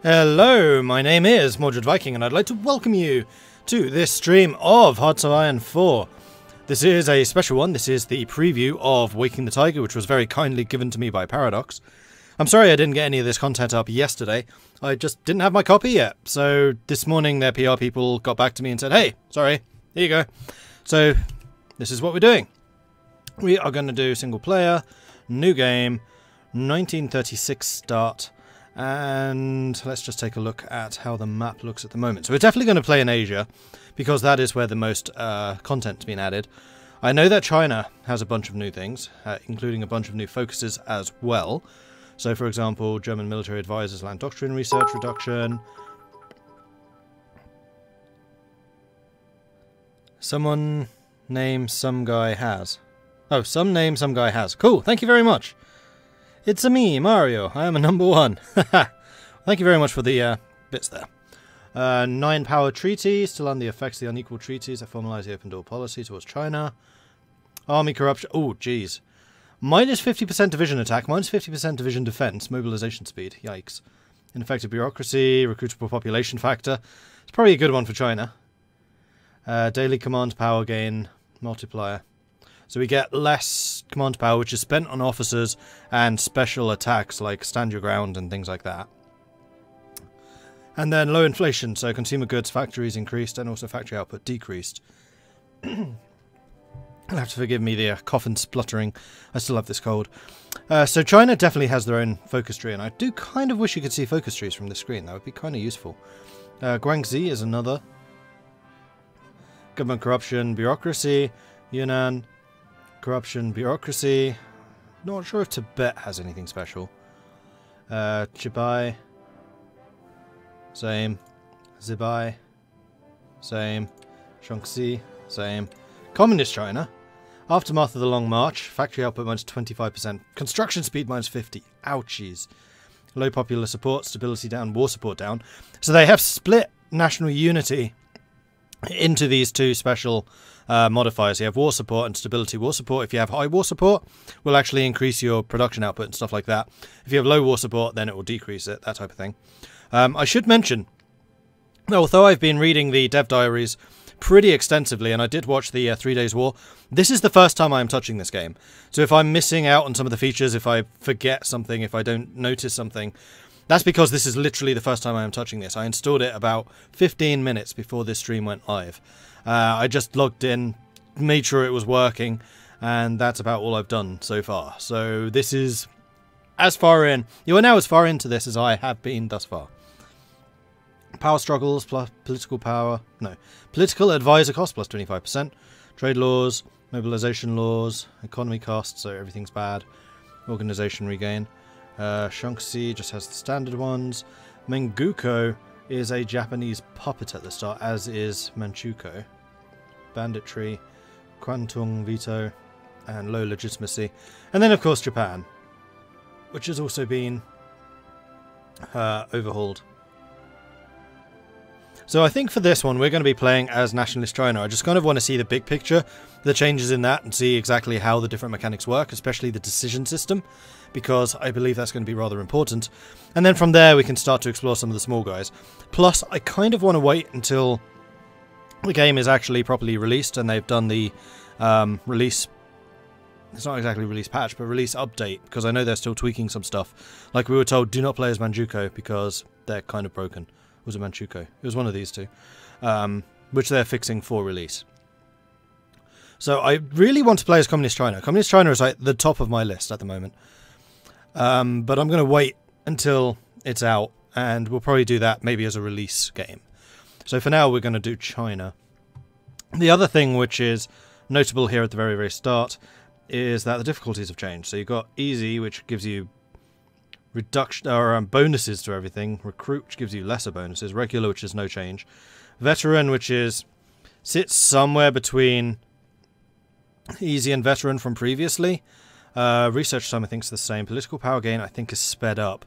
Hello, my name is Mordred Viking, and I'd like to welcome you to this stream of Hearts of Iron 4. This is a special one. This is the preview of Waking the Tiger, which was very kindly given to me by Paradox. I'm sorry I didn't get any of this content up yesterday. I just didn't have my copy yet. So this morning their PR people got back to me and said, hey, sorry, here you go. So this is what we're doing. We are going to do single player, new game, 1936 start. And let's just take a look at how the map looks at the moment. So we're definitely going to play in Asia, because that is where the most content's been added. I know that China has a bunch of new things, including a bunch of new focuses as well. So, for example, German military advisors, land doctrine research reduction. Someone name some guy has. Oh, some name some guy has. Cool, thank you very much. It's a me, Mario. I am a number one. Thank you very much for the bits there. 9 power treaty, still under the effects of the unequal treaties that formalise the open door policy towards China. Army corruption. Oh, jeez. Minus 50% division attack, minus 50% division defence, mobilisation speed. Yikes. Ineffective bureaucracy, recruitable population factor. It's probably a good one for China. Daily command power gain, multiplier. So we get less command power, which is spent on officers and special attacks like stand your ground and things like that. And then low inflation, so consumer goods factories increased and also factory output decreased. You'll have to forgive me the cough and spluttering. I still have this cold. So China definitely has their own focus tree, and I do kind of wish you could see focus trees from the screen. That would be kind of useful. Guangxi is another. Government corruption, bureaucracy, Yunnan. Corruption, bureaucracy. Not sure if Tibet has anything special. Chibai. Same. Zibai. Same. Shaanxi. Same. Communist China. Aftermath of the Long March. Factory output minus 25%. Construction speed minus 50. Ouchies. Low popular support. Stability down. War support down. So they have split national unity into these two special modifiers. You have war support and stability. War support, if you have high war support, will actually increase your production output and stuff like that. If you have low war support, then it will decrease it, that type of thing. I should mention, although I've been reading the dev diaries pretty extensively, and I did watch the 3 Days War, this is the first time I'm touching this game. So if I'm missing out on some of the features, if I forget something, if I don't notice something, that's because this is literally the first time I am touching this. I installed it about 15 minutes before this stream went live. I just logged in, made sure it was working, and that's about all I've done so far. So this is as far in. You are now as far into this as I have been thus far. Power struggles plus political power. No. Political advisor cost plus 25%. Trade laws, mobilization laws, economy costs, so everything's bad. Organization regain. Shaanxi just has the standard ones. Manchukuo is a Japanese puppet at the start, as is Manchukuo. Banditry, Kwantung veto, and low legitimacy. And then, of course, Japan, which has also been overhauled. So I think for this one, we're going to be playing as Nationalist China. I just kind of want to see the big picture, the changes in that, and see exactly how the different mechanics work, especially the decision system, because I believe that's going to be rather important. And then from there, we can start to explore some of the small guys. Plus, I kind of want to wait until the game is actually properly released, and they've done the release... It's not exactly release patch, but release update, because I know they're still tweaking some stuff. Like we were told, do not play as Manchukuo, because they're kind of broken. Was it Manchukuo? It was one of these two, which they're fixing for release. So I really want to play as Communist China. Communist China is like the top of my list at the moment. But I'm going to wait until it's out, and we'll probably do that maybe as a release game. So for now, we're going to do China. The other thing which is notable here at the very, very start is that the difficulties have changed. So you've got easy, which gives you reduction or bonuses to everything. Recruit, which gives you lesser bonuses. Regular, which is no change. Veteran, which sits somewhere between easy and veteran from previously. Research time, I think, is the same. Political power gain, I think, is sped up.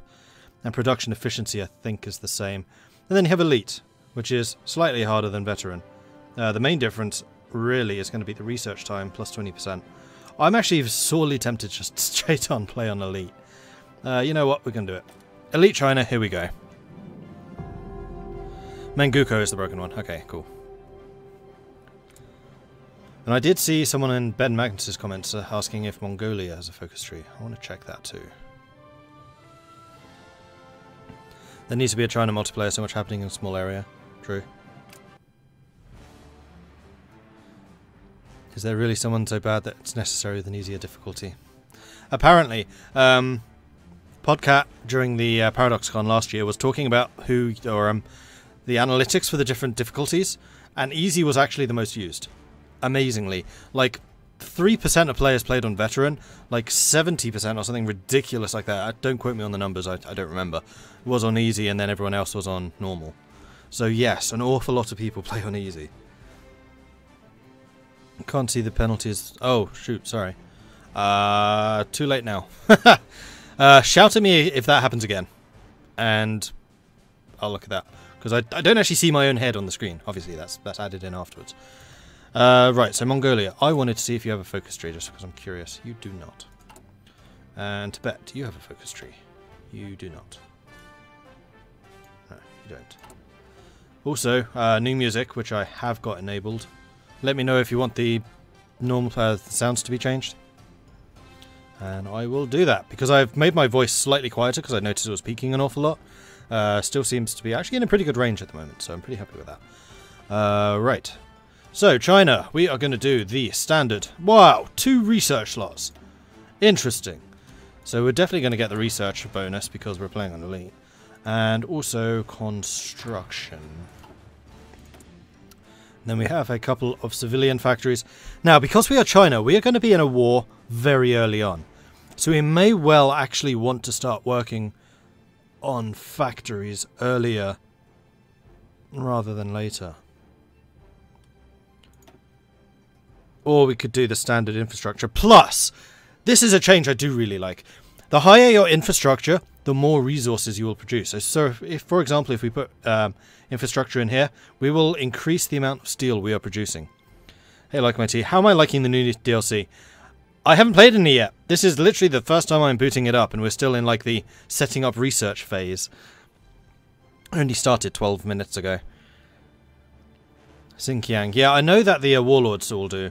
And production efficiency, I think, is the same. And then you have elite, which is slightly harder than veteran. The main difference really is going to be the research time, plus 20%. I'm actually sorely tempted to just straight on play on elite. You know what? We're going to do it. Elite China, here we go. Manchukuo is the broken one. Okay, cool. And I did see someone in Ben Magnus's comments asking if Mongolia has a focus tree. I want to check that too. There needs to be a China multiplayer, so much happening in a small area. True. Is there really someone so bad that it's necessary with an easier difficulty? Apparently, Podcat during the ParadoxCon last year was talking about the analytics for the different difficulties, and easy was actually the most used. Amazingly. Like, 3% of players played on veteran, like 70% or something ridiculous like that. Don't quote me on the numbers, I don't remember. It was on easy and then everyone else was on normal. So yes, an awful lot of people play on easy. Can't see the penalties. Oh, shoot, sorry. Too late now. Shout at me if that happens again. And I'll look at that. Because I don't actually see my own head on the screen. Obviously, that's added in afterwards. Right, so Mongolia. I wanted to see if you have a focus tree, just because I'm curious. You do not. And Tibet, do you have a focus tree? You do not. No, you don't. Also, new music, which I have got enabled. Let me know if you want the normal sounds to be changed. And I will do that, because I've made my voice slightly quieter, because I noticed it was peaking an awful lot. Still seems to be actually in a pretty good range at the moment, so I'm pretty happy with that. Right. So, China, we are going to do the standard. Wow, 2 research slots. Interesting. So we're definitely going to get the research bonus because we're playing on Elite. And also construction. Then we have a couple of civilian factories. Now, because we are China, we are going to be in a war very early on. So we may well actually want to start working on factories earlier rather than later. Or we could do the standard infrastructure. Plus, this is a change I do really like. The higher your infrastructure, the more resources you will produce. So if, for example, if we put infrastructure in here, we will increase the amount of steel we are producing. Hey, like my tea. How am I liking the new DLC? I haven't played any yet. This is literally the first time I'm booting it up, and we're still in like the setting up research phase. I only started 12 minutes ago. Xinjiang. Yeah, I know that the Warlords all do.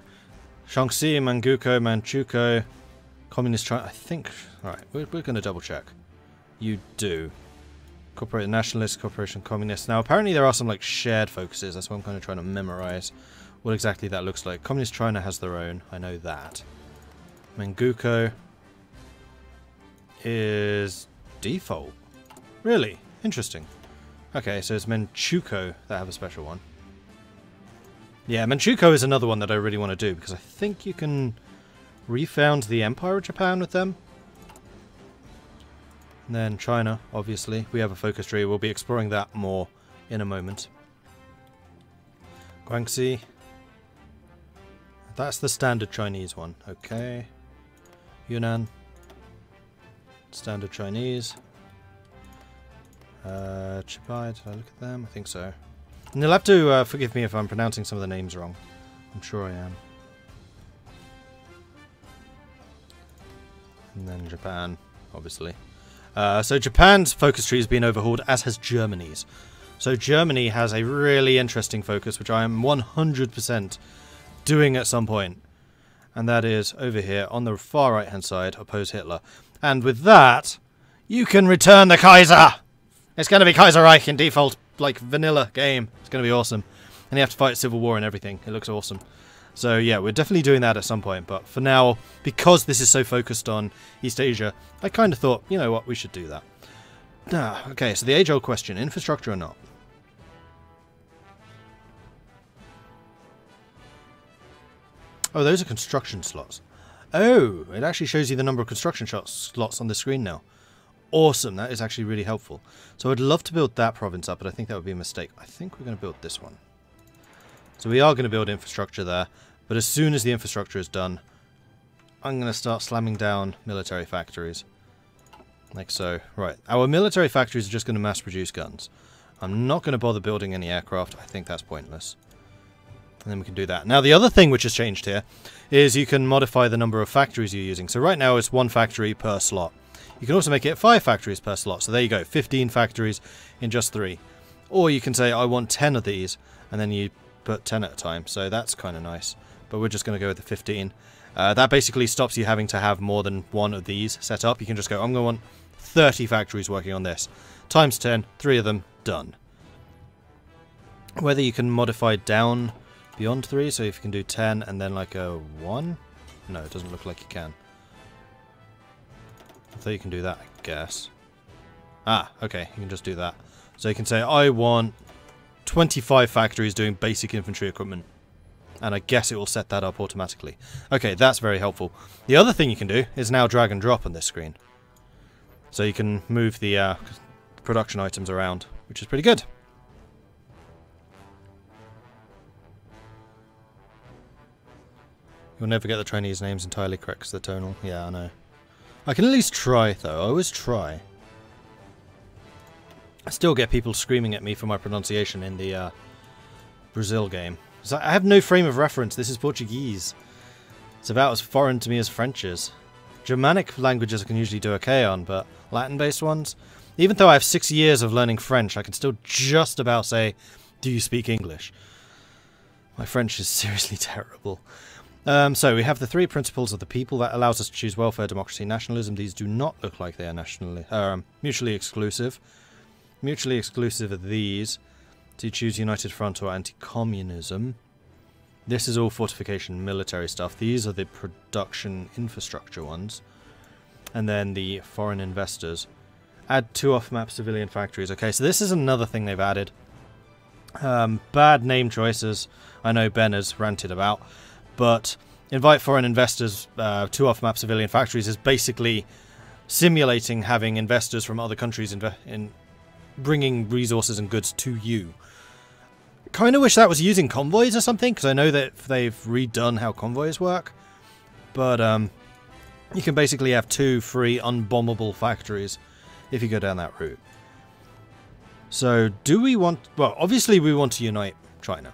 Shaanxi, Manchukuo, Manchukuo, Communist China. I think. Alright, we're going to double check. You do. Corporate Nationalist, Corporation Communist. Now, apparently there are some like shared focuses. That's what I'm kind of trying to memorize what exactly that looks like. Communist China has their own. I know that. Manchukuo is default. Really? Interesting. Okay, so it's Manchukuo that have a special one. Yeah, Manchukuo is another one that I really want to do, because I think you can refound the Empire of Japan with them. And then China, obviously. We have a focus tree. We'll be exploring that more in a moment. Guangxi. That's the standard Chinese one. Okay. Yunnan. Standard Chinese. Chibai, did I look at them? I think so. And you'll have to forgive me if I'm pronouncing some of the names wrong. I'm sure I am. And then Japan, obviously. So Japan's focus tree has been overhauled, as has Germany's. So Germany has a really interesting focus, which I am 100% doing at some point. And that is over here on the far right hand side, oppose Hitler. And with that, you can return the Kaiser! It's going to be Kaiserreich in default, like vanilla game. It's going to be awesome. And you have to fight civil war and everything. It looks awesome. So yeah, we're definitely doing that at some point. But for now, because this is so focused on East Asia, I kind of thought, you know what, we should do that. Okay, so the age-old question, infrastructure or not? Oh, those are construction slots. Oh, it actually shows you the number of construction slots on the screen now. Awesome, that is actually really helpful. So I'd love to build that province up, but I think that would be a mistake. I think we're going to build this one. So we are going to build infrastructure there, but as soon as the infrastructure is done, I'm going to start slamming down military factories. Like so. Right, our military factories are just going to mass produce guns. I'm not going to bother building any aircraft. I think that's pointless. And then we can do that. Now the other thing which has changed here is you can modify the number of factories you're using. So right now it's 1 factory per slot. You can also make it 5 factories per slot. So there you go, 15 factories in just 3. Or you can say, I want 10 of these, and then you put 10 at a time. So that's kind of nice. But we're just going to go with the 15. That basically stops you having to have more than one of these set up. You can just go, I'm going to want 30 factories working on this. Times 10, 3 of them, done. Whether you can modify down beyond 3, so if you can do 10 and then like a 1? No, it doesn't look like you can. I thought you can do that, I guess. Ah, okay, you can just do that. So you can say, I want 25 factories doing basic infantry equipment. And I guess it will set that up automatically. Okay, that's very helpful. The other thing you can do is now drag and drop on this screen. So you can move the production items around, which is pretty good. You'll never get the Chinese names entirely correct because they're tonal. Yeah, I know. I can at least try, though. I always try. I still get people screaming at me for my pronunciation in the Brazil game. So I have no frame of reference. This is Portuguese. It's about as foreign to me as French is. Germanic languages I can usually do okay on, but Latin-based ones? Even though I have 6 years of learning French, I can still just about say, do you speak English? My French is seriously terrible. So we have the 3 principles of the people. That allows us to choose welfare, democracy, nationalism. These do not look like they are mutually exclusive. Mutually exclusive are these. So you choose United Front or anti-communism. This is all fortification military stuff. These are the production infrastructure ones. And then the foreign investors. Add 2 off-map civilian factories. Okay, so this is another thing they've added. Bad name choices. I know Ben has ranted about. But invite foreign investors to off-map civilian factories is basically simulating having investors from other countries in bringing resources and goods to you. Kind of wish that was using convoys or something, because I know that they've redone how convoys work. But you can basically have 2 free unbombable factories if you go down that route. So do we want... Well, obviously we want to unite China.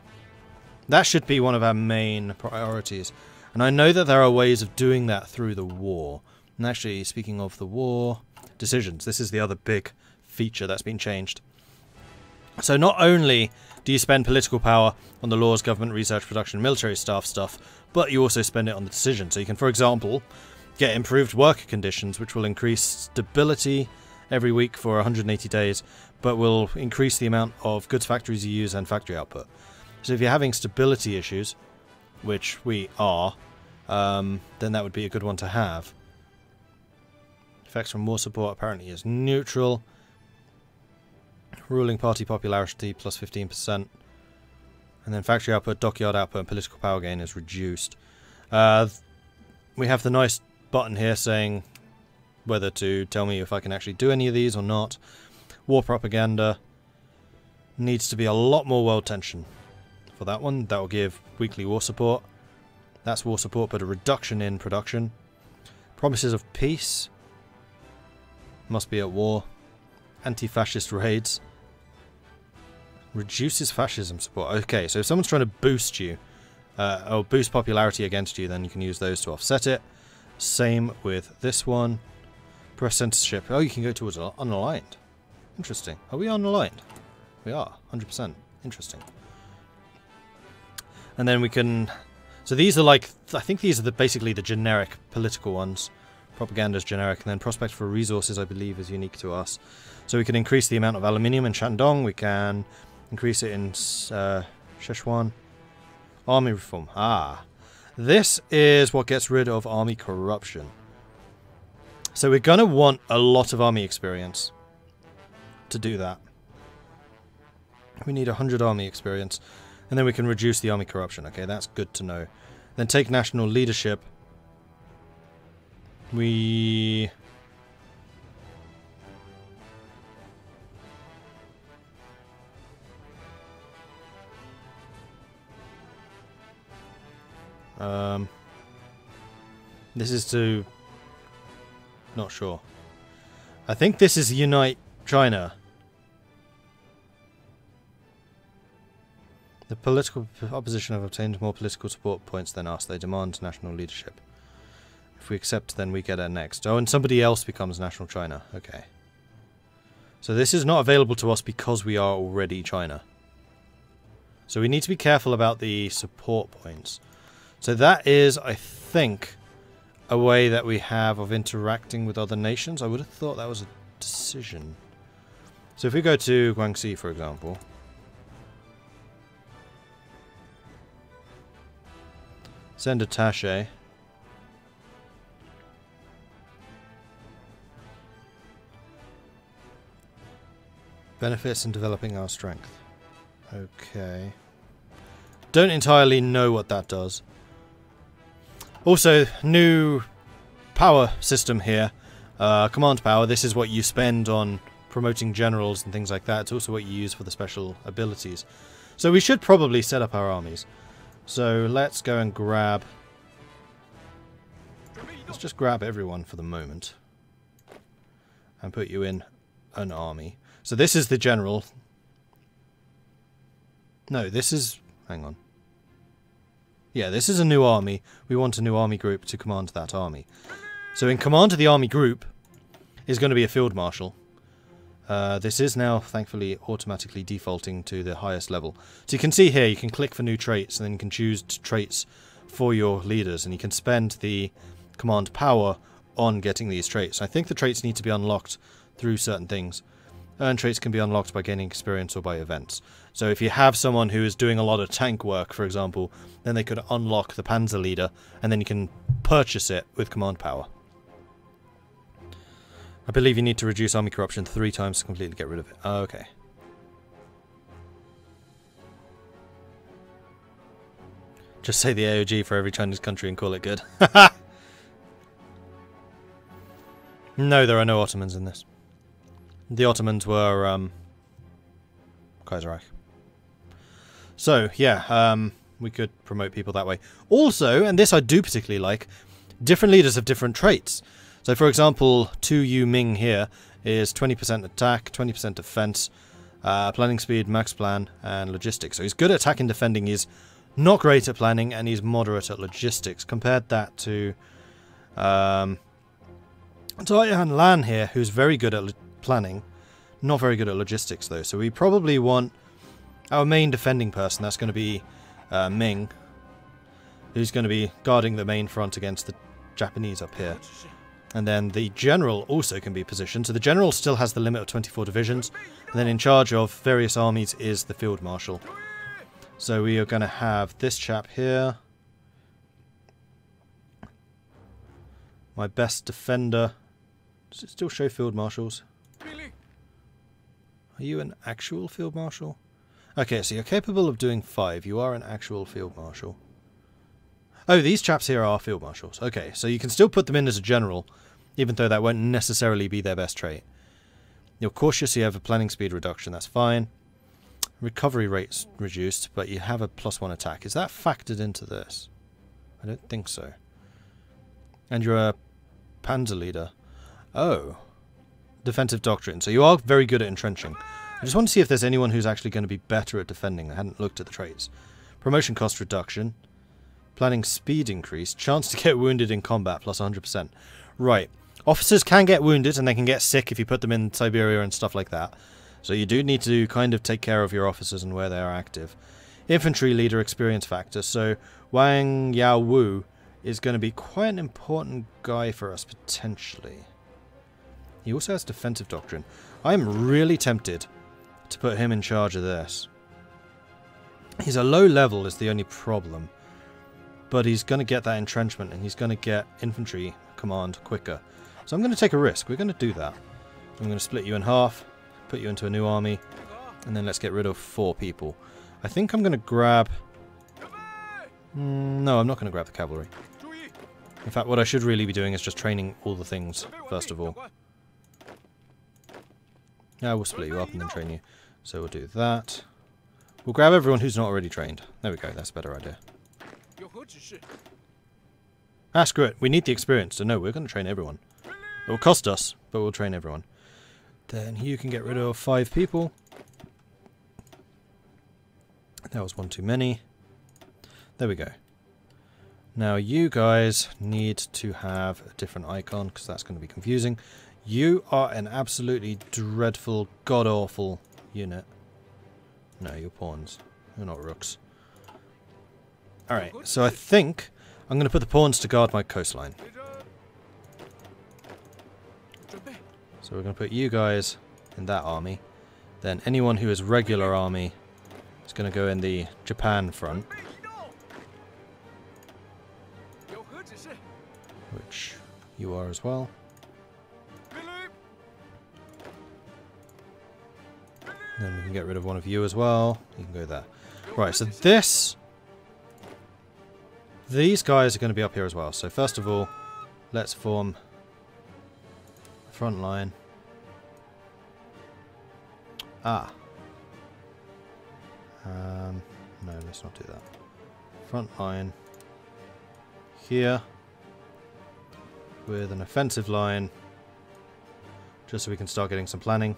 That should be one of our main priorities. And I know that there are ways of doing that through the war. And actually, speaking of the war, decisions. This is the other big feature that's been changed. So not only do you spend political power on the laws, government, research, production, military staff stuff, but you also spend it on the decision. So you can, for example, get improved worker conditions, which will increase stability every week for 180 days, but will increase the amount of goods factories you use and factory output. So if you're having stability issues, which we are, then that would be a good one to have. Effects from war support apparently is neutral. Ruling party popularity plus 15%. And then factory output, dockyard output, and political power gain is reduced. We have the nice button here saying whether to tell me if I can actually do any of these or not. War propaganda needs to be a lot more world tension for that one. That will give weekly war support. That's war support, but a reduction in production. Promises of peace. Must be at war. Anti-fascist raids. Reduces fascism support. Okay, so if someone's trying to boost you, or boost popularity against you, then you can use those to offset it. Same with this one. Press censorship. Oh, you can go towards unaligned. Interesting. Are we unaligned? We are. 100%. Interesting. And then we can... So these are like... I think these are basically the generic political ones. Propaganda is generic. And then prospect for resources, I believe, is unique to us. So we can increase the amount of aluminium in Shandong. We can increase it in Sichuan. Army reform. Ah. This is what gets rid of army corruption. So we're going to want a lot of army experience to do that. We need 100 army experience. And then we can reduce the army corruption. Okay, that's good to know. Then take national leadership. We... This is to... Not sure. I think this is Unite China. The political opposition have obtained more political support points than us. They demand national leadership. If we accept, then we get it next. Oh, and somebody else becomes National China. Okay. So this is not available to us because we are already China. So we need to be careful about the support points. So that is, I think, a way that we have of interacting with other nations. I would have thought that was a decision. So if we go to Guangxi, for example. Send attaché. Benefits in developing our strength. Okay. Don't entirely know what that does. Also, new power system here. Command power. This is what you spend on promoting generals and things like that. It's also what you use for the special abilities. So we should probably set up our armies. So let's go and grab... Let's just grab everyone for the moment. And put you in an army. So this is the general. No, this is... Hang on. Yeah, this is a new army. We want a new army group to command that army. So in command of the army group is going to be a field marshal. This is now, thankfully, automatically defaulting to the highest level. So you can see here, you can click for new traits, and then you can choose traits for your leaders, and you can spend the command power on getting these traits. I think the traits need to be unlocked through certain things. Earned traits can be unlocked by gaining experience or by events. So if you have someone who is doing a lot of tank work, for example, then they could unlock the Panzer leader, and then you can purchase it with command power. I believe you need to reduce army corruption 3 times to completely get rid of it. Okay. Just say the AOG for every Chinese country and call it good. No, there are no Ottomans in this. The Ottomans were Kaiserreich. So, yeah, we could promote people that way. Also, and this I do particularly like, different leaders have different traits. So, for example, Tu Yu Ming here is 20% attack, 20% defense, planning speed, max plan, and logistics. So he's good at attack and defending, he's not great at planning, and he's moderate at logistics. Compared that to Yan Lan here, who's very good at planning, not very good at logistics though. So we probably want our main defending person, that's going to be Ming, who's going to be guarding the main front against the Japanese up here. And then the general also can be positioned. So the general still has the limit of 24 divisions, and then in charge of various armies is the field marshal. So we are going to have this chap here, my best defender. Does it still show field marshals? Are you an actual field marshal? Okay, so you're capable of doing 5. You are an actual field marshal. Oh, these chaps here are field marshals. Okay, so you can still put them in as a general, even though that won't necessarily be their best trait. You're cautious, you have a planning speed reduction, that's fine. Recovery rate's reduced, but you have a +1 attack. Is that factored into this? I don't think so. And you're a panzer leader. Oh. Defensive doctrine. So you are very good at entrenching. I just want to see if there's anyone who's actually going to be better at defending. I hadn't looked at the traits. Promotion cost reduction. Planning speed increase. Chance to get wounded in combat plus 100%. Right. Officers can get wounded and they can get sick if you put them in Siberia and stuff like that. So you do need to kind of take care of your officers and where they are active. Infantry leader experience factor. So Wang Yao Wu is going to be quite an important guy for us potentially. He also has defensive doctrine. I'm really tempted to put him in charge of this. He's a low level is the only problem. But he's going to get that entrenchment and he's going to get infantry command quicker. So I'm going to take a risk. We're going to do that. I'm going to split you in half, put you into a new army, and then let's get rid of 4 people. I think I'm going to grab... No, I'm not going to grab the cavalry. In fact, what I should really be doing is just training all the things, first of all. Now we'll split you up and then train you. So we'll do that. We'll grab everyone who's not already trained. There we go, that's a better idea. Ah, screw it. We need the experience, so no, we're going to train everyone. It will cost us, but we'll train everyone. Then you can get rid of 5 people. That was one too many. There we go. Now you guys need to have a different icon because that's going to be confusing. You are an absolutely dreadful, god-awful unit. No, you're pawns. You're not rooks. Alright, so I think I'm going to put the pawns to guard my coastline. So we're going to put you guys in that army. Then anyone who is regular army is going to go in the Japan front. Which you are as well. Then we can get rid of one of you as well. You can go there. Right, so these guys are going to be up here as well. So first of all, let's form a front line. No, let's not do that. Front line here with an offensive line, just so we can start getting some planning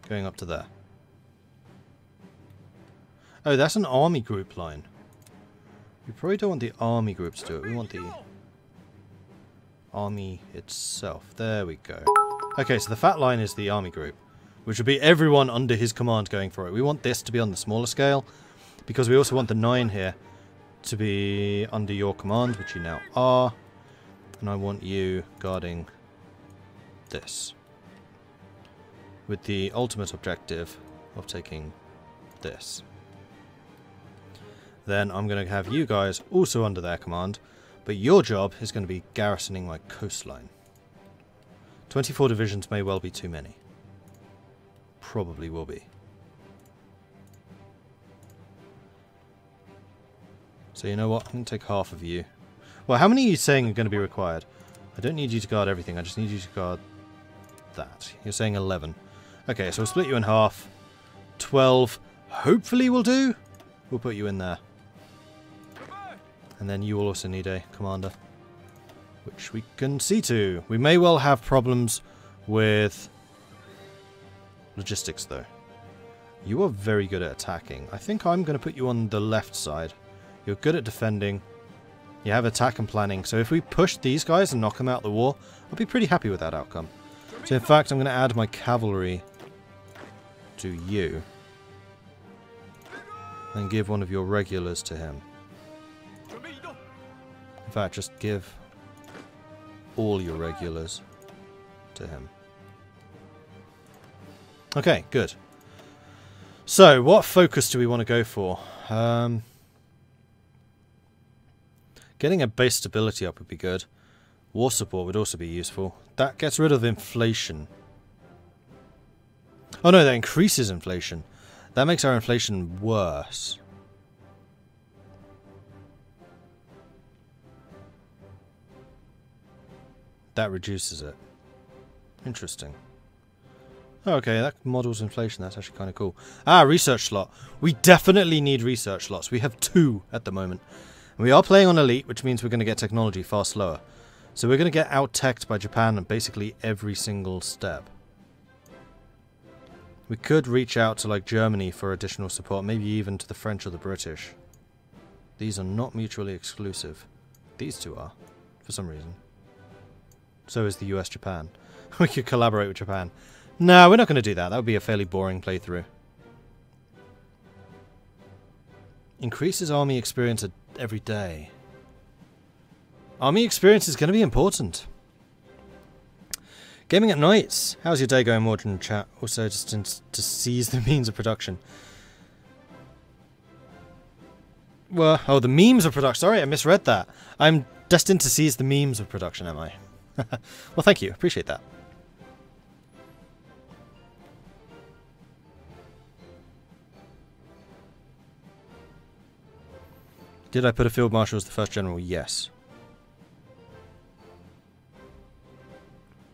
going up to there. Oh, that's an army group line. We probably don't want the army group to do it. We want the army itself. There we go. Okay, so the fat line is the army group, which would be everyone under his command going for it. We want this to be on the smaller scale, because we also want the 9 here to be under your command, which you now are. And I want you guarding this, with the ultimate objective of taking this. Then I'm going to have you guys also under their command, but your job is going to be garrisoning my coastline. 24 divisions may well be too many. Probably will be. So you know what? I'm going to take half of you. Well, how many are you saying are going to be required? I don't need you to guard everything. I just need you to guard that. You're saying 11. Okay, so we'll split you in half. 12 hopefully will do. We'll put you in there. And then you will also need a commander, which we can see to. We may well have problems with logistics, though. You are very good at attacking. I think I'm going to put you on the left side. You're good at defending. You have attack and planning. So if we push these guys and knock them out of the war, I'll be pretty happy with that outcome. So in fact, I'm going to add my cavalry to you. And give one of your regulars to him. In fact, just give all your regulars to him. Okay, good. So, what focus do we want to go for? Getting a base stability up would be good. War support would also be useful. That gets rid of inflation. Oh no, that increases inflation. That makes our inflation worse. That reduces it. Interesting. Okay, that models inflation. That's actually kind of cool. Ah, research slot. We definitely need research slots. We have 2 at the moment. And we are playing on Elite, which means we're going to get technology far slower. So we're going to get out-teched by Japan at basically every single step. We could reach out to like Germany for additional support, maybe even to the French or the British. These are not mutually exclusive. These 2 are, for some reason. So is the US-Japan. We could collaborate with Japan. No, we're not going to do that. That would be a fairly boring playthrough. Increases army experience every day. Army experience is going to be important. Gaming at nights. How's your day going, Mordred in chat? Also, just to seize the means of production. Well, oh, the memes of production. Sorry, I misread that. I'm destined to seize the memes of production, am I? Well, thank you. Appreciate that. Did I put a field marshal as the first general? Yes.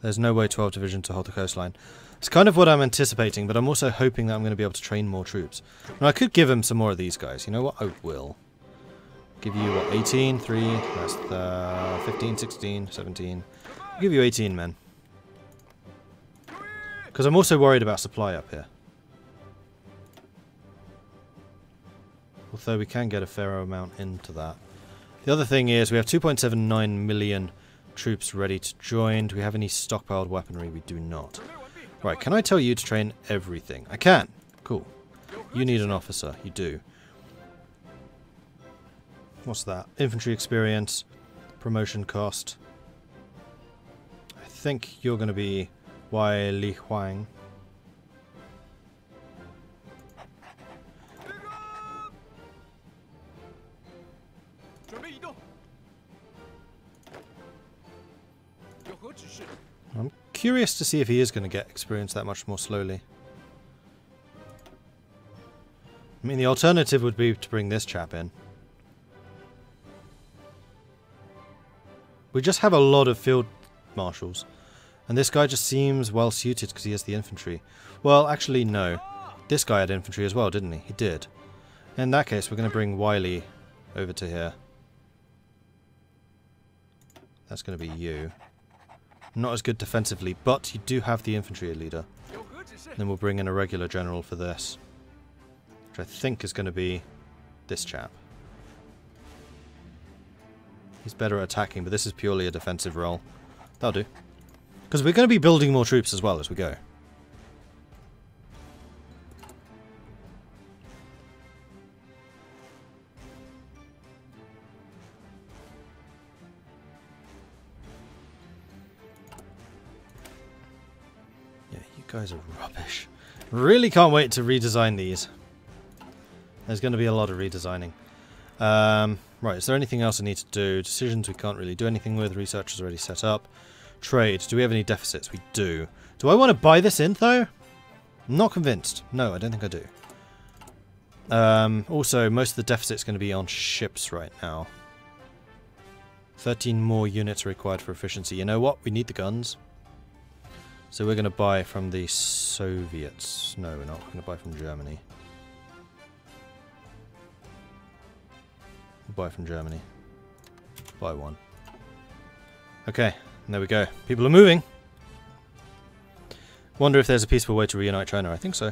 There's no way 12 division to hold the coastline. It's kind of what I'm anticipating, but I'm also hoping that I'm going to be able to train more troops. And I could give him some more of these guys. You know what? I will. Give you, what, 18? 3, that's the 15, 16, 17. I'll give you 18 men. Because I'm also worried about supply up here. Although we can get a fair amount into that. The other thing is we have 2.79 million troops ready to join. Do we have any stockpiled weaponry? We do not. Right, can I tell you to train everything? I can. Cool. You need an officer. You do. What's that? Infantry experience. Promotion cost. I think you're going to be Wai Li Huang. I'm curious to see if he is going to get experience that much more slowly. I mean, the alternative would be to bring this chap in. We just have a lot of field marshals. And this guy just seems well suited because he has the infantry. Well, actually, no. This guy had infantry as well, didn't he? He did. In that case, we're going to bring Wiley over to here. That's going to be you. Not as good defensively, but you do have the infantry leader. Then we'll bring in a regular general for this. Which I think is going to be this chap. He's better at attacking, but this is purely a defensive role. That'll do. Because we're going to be building more troops as well as we go. Yeah, you guys are rubbish. Really can't wait to redesign these. There's going to be a lot of redesigning. Right, is there anything else I need to do? Decisions we can't really do anything with. Research is already set up. Trade. Do we have any deficits? We do. Do I want to buy this in, though? I'm not convinced. No, I don't think I do. Also, most of the deficit's going to be on ships right now. 13 more units are required for efficiency. You know what? We need the guns. So we're going to buy from the Soviets. No, we're not. We're going to buy from Germany. We'll buy from Germany. Buy one. Okay, and there we go. People are moving. Wonder if there's a peaceful way to reunite China. I think so.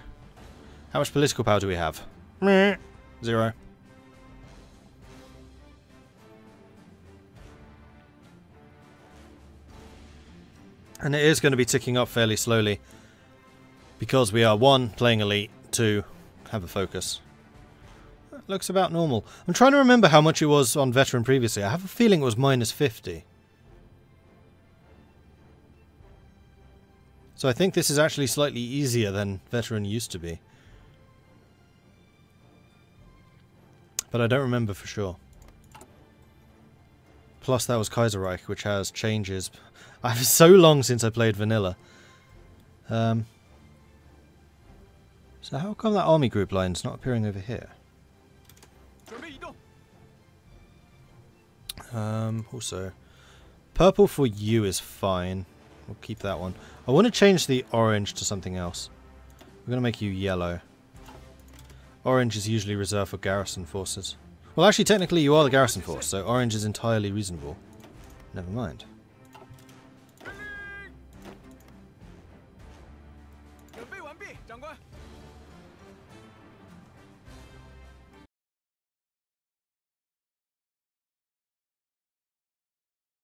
How much political power do we have? 0. And it is going to be ticking up fairly slowly. Because we are, 1, playing elite, 2, have a focus. That looks about normal. I'm trying to remember how much it was on veteran previously. I have a feeling it was minus 50. So I think this is actually slightly easier than veteran used to be. But I don't remember for sure. Plus that was Kaiserreich, which has changes. I've so long since I played vanilla. So how come that army group line's not appearing over here? Also, purple for you is fine. We'll keep that one. I want to change the orange to something else. We're going to make you yellow. Orange is usually reserved for garrison forces. Well, actually, technically you are the garrison force, so orange is entirely reasonable. Never mind.